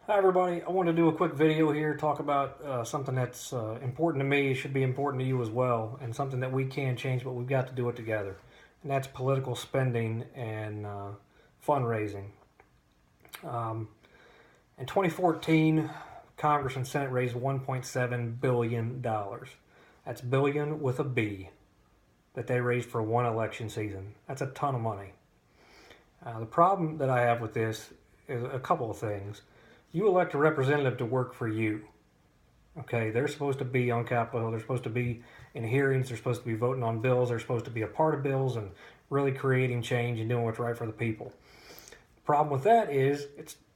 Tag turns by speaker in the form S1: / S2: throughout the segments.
S1: Hi everybody, I want to do a quick video here, talk about something that's important to me, should be important to you as well, and something that we can change, but we've got to do it together. And that's political spending and fundraising. Um, in 2014, Congress and Senate raised $1.7 billion. That's billion with a B that they raised for one election season. That's a ton of money. The problem that I have with this is a couple of things. You elect a representative to work for you. Okay, they're supposed to be on Capitol Hill. They're supposed to be in hearings. They're supposed to be voting on bills. They're supposed to be a part of bills and really creating change and doing what's right for the people. The problem with that is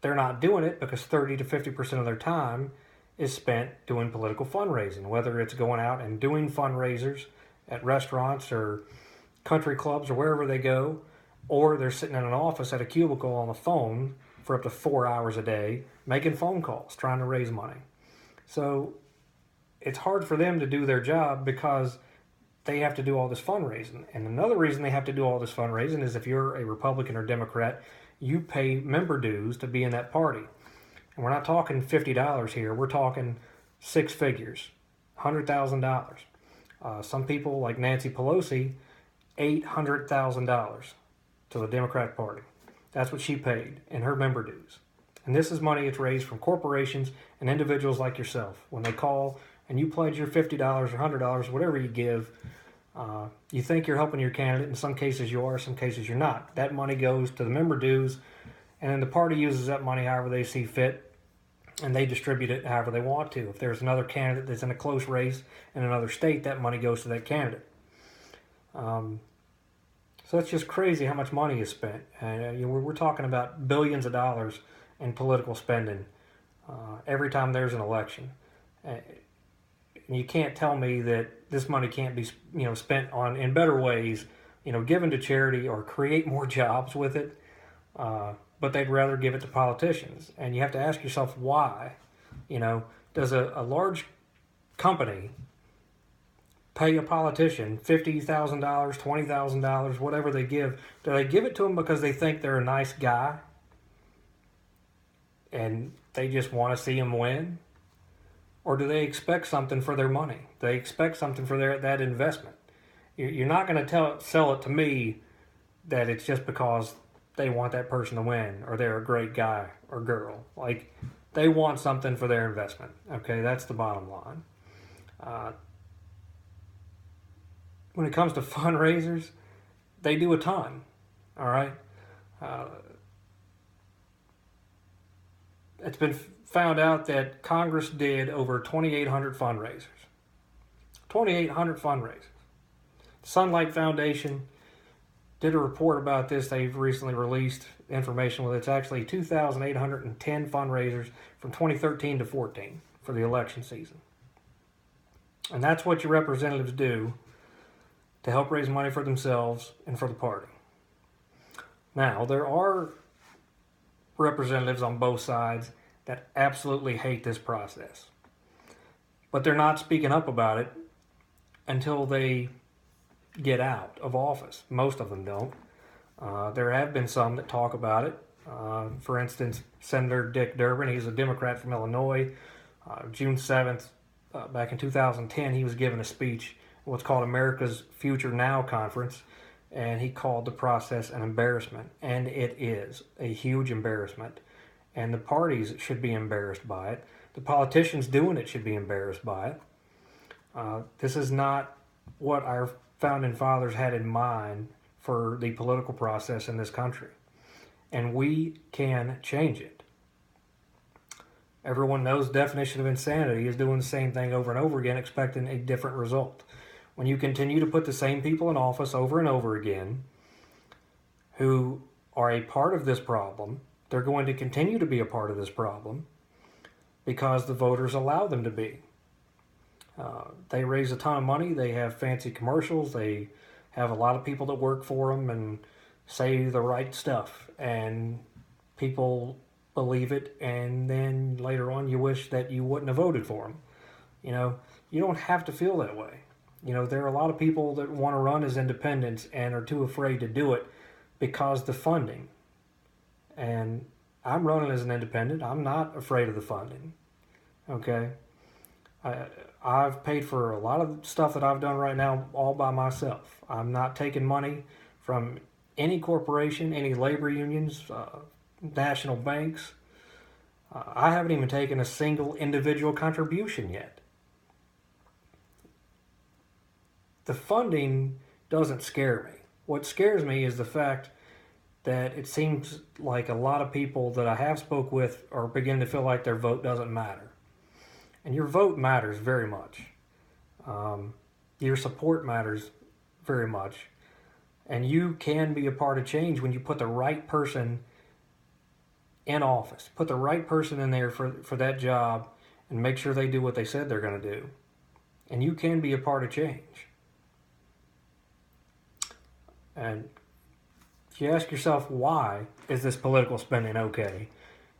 S1: they're not doing it because 30 to 50% of their time is spent doing political fundraising, whether it's going out and doing fundraisers at restaurants or country clubs or wherever they go, or they're sitting in an office at a cubicle on the phone for up to 4 hours a day making phone calls trying to raise money. So it's hard for them to do their job because they have to do all this fundraising. And another reason they have to do all this fundraising is if you're a Republican or Democrat, you pay member dues to be in that party. And we're not talking $50 here, we're talking six figures, $100,000. Some people, like Nancy Pelosi, $800,000 to the Democratic Party. That's what she paid in her member dues. And this is money it's raised from corporations and individuals like yourself. When they call and you pledge your $50 or $100, whatever you give, you think you're helping your candidate. In some cases you are, some cases you're not. That money goes to the member dues, and then the party uses that money however they see fit, and they distribute it however they want to. If there's another candidate that's in a close race in another state, that money goes to that candidate. So it's just crazy how much money is spent. And we're talking about billions of dollars in political spending every time there's an election. And you can't tell me that this money can't be spent on in better ways, given to charity or create more jobs with it. But they'd rather give it to politicians. And you have to ask yourself why. Does a large company pay a politician $50,000, $20,000, whatever they give? Do they give it to them because they think they're a nice guy and they just want to see him win? Or do they expect something for their money? Do they expect something for that investment? You're not going to sell it to me that it's just because they want that person to win or they're a great guy or girl. Like, they want something for their investment. Okay, that's the bottom line. When it comes to fundraisers, they do a ton. All right. It's been found out that Congress did over 2,800 fundraisers. 2,800 fundraisers. The Sunlight Foundation did a report about this. They've recently released information with it's actually 2,810 fundraisers from 2013 to 14 for the election season. And that's what your representatives do to help raise money for themselves and for the party. Now, there are representatives on both sides that absolutely hate this process. But they're not speaking up about it until they get out of office. Most of them don't. There have been some that talk about it. For instance, Senator Dick Durbin, he's a Democrat from Illinois. June 7th, back in 2010, he was giving a speech at what's called America's Future Now Conference, and he called the process an embarrassment. And it is a huge embarrassment. And the parties should be embarrassed by it. The politicians doing it should be embarrassed by it. This is not what our founding fathers had in mind for the political process in this country. And we can change it. Everyone knows the definition of insanity is doing the same thing over and over again, expecting a different result. When you continue to put the same people in office over and over again, who are a part of this problem, they're going to continue to be a part of this problem because the voters allow them to be. They raise a ton of money. They have fancy commercials. They have a lot of people that work for them and say the right stuff. And people believe it. And then later on, you wish that you wouldn't have voted for them. You don't have to feel that way. There are a lot of people that want to run as independents and are too afraid to do it because the funding. And I'm running as an independent. I'm not afraid of the funding. Okay? I've paid for a lot of stuff that I've done right now all by myself. I'm not taking money from any corporation, any labor unions, national banks. I haven't even taken a single individual contribution yet. The funding doesn't scare me. What scares me is the fact that it seems like a lot of people that I have spoke with are beginning to feel like their vote doesn't matter. And your vote matters very much. Your support matters very much. And you can be a part of change when you put the right person in office. Put the right person in there for that job and make sure they do what they said they're going to do. And you can be a part of change. And if you ask yourself, why is this political spending okay?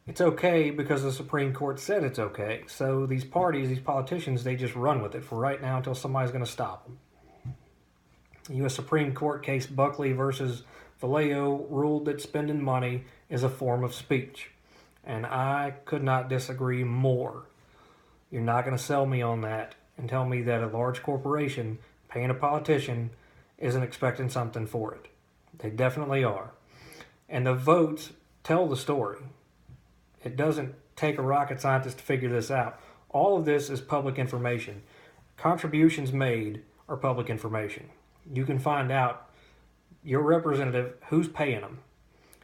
S1: It's okay because the Supreme Court said it's okay. So these parties, these politicians, they just run with it for right now until somebody's going to stop them. U.S. Supreme Court case Buckley versus Vallejo ruled that spending money is a form of speech. And I could not disagree more. You're not going to sell me on that and tell me that a large corporation paying a politician isn't expecting something for it. They definitely are. And the votes tell the story. It doesn't take a rocket scientist to figure this out. All of this is public information. Contributions made are public information. You can find out your representative, who's paying them.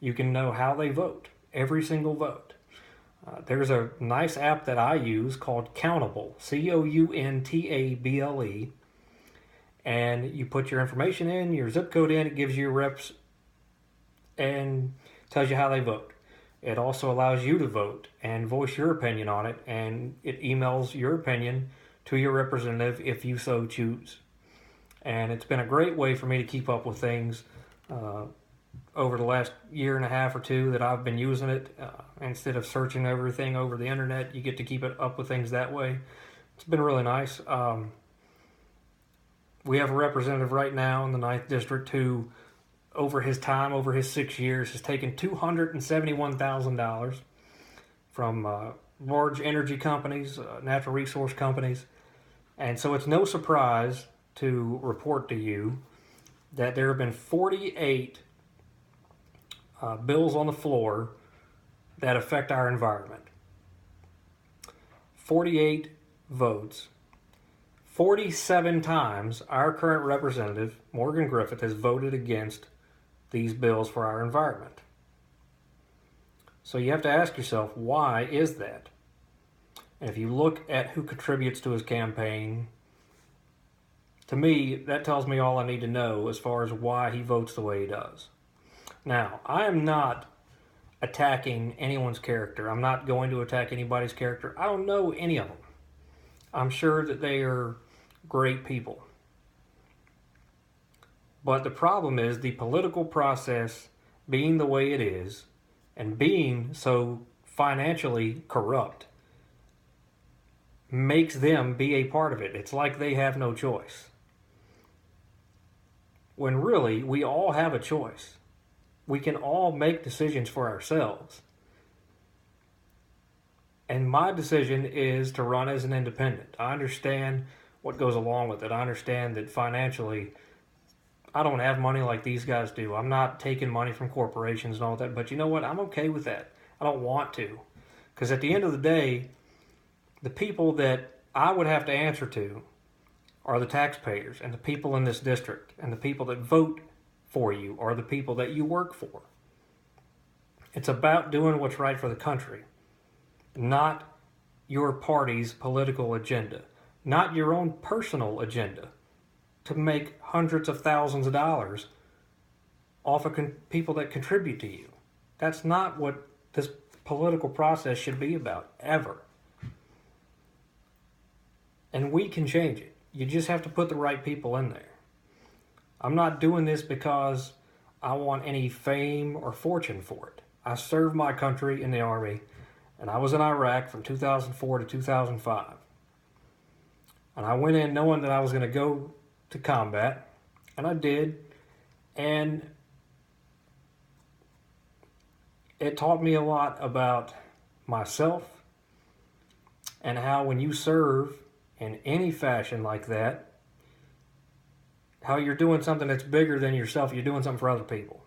S1: You can know how they vote, every single vote. There's a nice app that I use called Countable, Countable. And you put your information in, your zip code in, it gives you your reps and tells you how they vote. It also allows you to vote and voice your opinion on it, and it emails your opinion to your representative if you so choose. And it's been a great way for me to keep up with things over the last year and a half or two that I've been using it. Instead of searching everything over the internet, you get to keep it up with things that way. It's been really nice. We have a representative right now in the 9th District who, over his 6 years, has taken $271,000 from large energy companies, natural resource companies. And so it's no surprise to report to you that there have been 48 bills on the floor that affect our environment. 48 votes. 47 times our current representative, Morgan Griffith, has voted against these bills for our environment. So you have to ask yourself, why is that? And if you look at who contributes to his campaign, to me, that tells me all I need to know as far as why he votes the way he does. Now, I am not attacking anyone's character. I'm not going to attack anybody's character. I don't know any of them. I'm sure that they are great people. But the problem is the political process being the way it is and being so financially corrupt makes them be a part of it. It's like they have no choice. When really, we all have a choice. We can all make decisions for ourselves. And my decision is to run as an independent. I understand what goes along with it. I understand that financially, I don't have money like these guys do. I'm not taking money from corporations and all that. But you know what? I'm okay with that. I don't want to. Because at the end of the day, the people that I would have to answer to are the taxpayers and the people in this district. And the people that vote for you are the people that you work for. It's about doing what's right for the country. Not your party's political agenda, not your own personal agenda to make hundreds of thousands of dollars off of people that contribute to you. That's not what this political process should be about, ever. And we can change it. You just have to put the right people in there. I'm not doing this because I want any fame or fortune for it. I served my country in the Army, and I was in Iraq from 2004 to 2005. And I went in knowing that I was going to go to combat, and I did. And it taught me a lot about myself and how when you serve in any fashion like that, how you're doing something that's bigger than yourself. You're doing something for other people.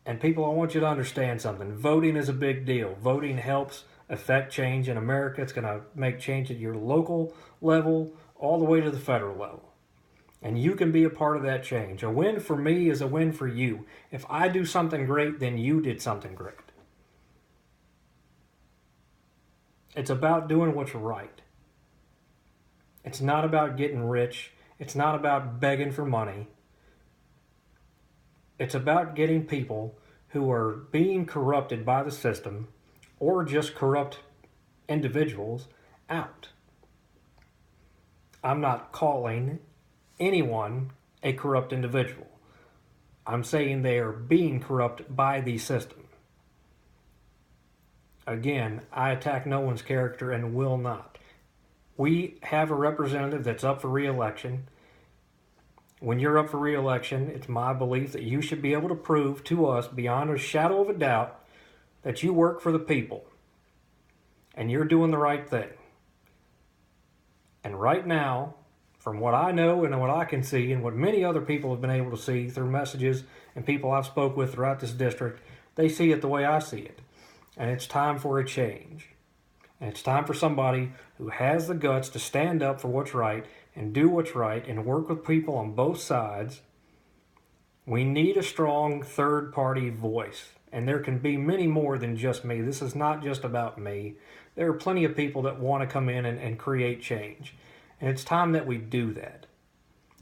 S1: And people, I want you to understand something. Voting is a big deal. Voting helps affect change in America. It's going to make change at your local level all the way to the federal level. And you can be a part of that change. A win for me is a win for you. If I do something great, then you did something great. It's about doing what's right. It's not about getting rich. It's not about begging for money. It's about getting people who are being corrupted by the system or just corrupt individuals out. I'm not calling anyone a corrupt individual. I'm saying they are being corrupt by the system. Again, I attack no one's character and will not. We have a representative that's up for re-election. When you're up for re-election, it's my belief that you should be able to prove to us beyond a shadow of a doubt that you work for the people and you're doing the right thing. And right now, from what I know and what I can see and what many other people have been able to see through messages and people I've spoke with throughout this district, they see it the way I see it. And it's time for a change. And it's time for somebody who has the guts to stand up for what's right and do what's right and work with people on both sides. We need a strong third-party voice. And there can be many more than just me. This is not just about me. There are plenty of people that want to come in and create change. And it's time that we do that.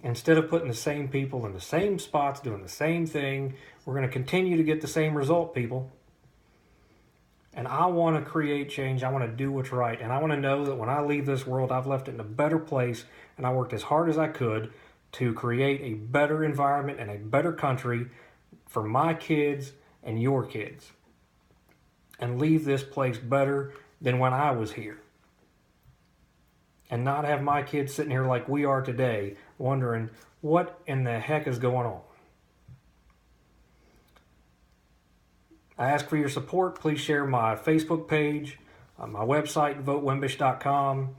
S1: Instead of putting the same people in the same spots doing the same thing, we're going to continue to get the same result, people. And I want to create change. I want to do what's right. And I want to know that when I leave this world, I've left it in a better place. And I worked as hard as I could to create a better environment and a better country for my kids and your kids. And leave this place better than when I was here. And not have my kids sitting here like we are today, wondering what in the heck is going on. I ask for your support. Please share my Facebook page, my website, votewimbish.com.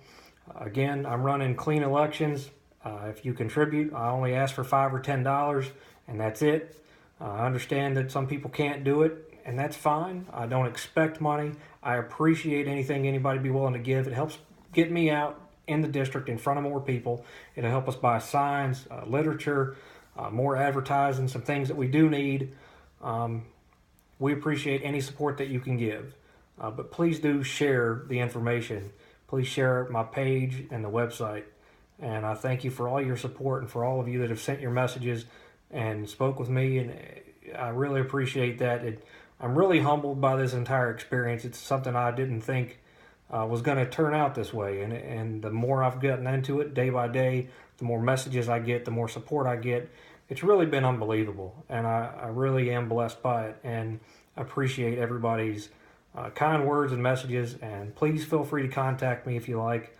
S1: Again, I'm running clean elections. If you contribute, I only ask for $5 or $10, and that's it. I understand that some people can't do it, and that's fine. I don't expect money. I appreciate anything anybody be willing to give. It helps get me out in the district in front of more people. It'll help us buy signs, literature, more advertising, some things that we do need. We appreciate any support that you can give. But please do share the information. Please share my page and the website. And I thank you for all your support and for all of you that have sent your messages and spoke with me. And I really appreciate that. I'm really humbled by this entire experience. It's something I didn't think was going to turn out this way. And the more I've gotten into it day by day, the more messages I get, the more support I get. It's really been unbelievable, and I really am blessed by it, and appreciate everybody's kind words and messages, and please feel free to contact me if you like.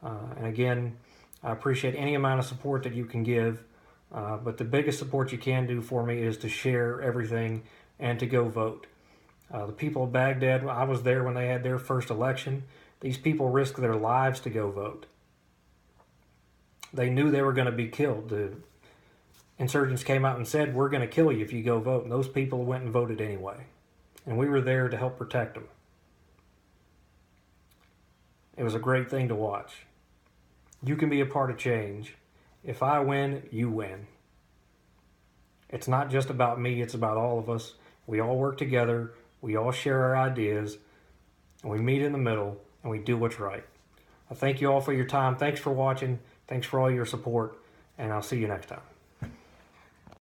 S1: And again, I appreciate any amount of support that you can give, but the biggest support you can do for me is to share everything and to go vote. The people of Baghdad, I was there when they had their first election. These people risked their lives to go vote. They knew they were going to be killed. The insurgents came out and said, "We're going to kill you if you go vote." And those people went and voted anyway. And we were there to help protect them. It was a great thing to watch. You can be a part of change. If I win, you win. It's not just about me, it's about all of us. We all work together, we all share our ideas, and we meet in the middle, and we do what's right. I thank you all for your time. Thanks for watching. Thanks for all your support, and I'll see you next time.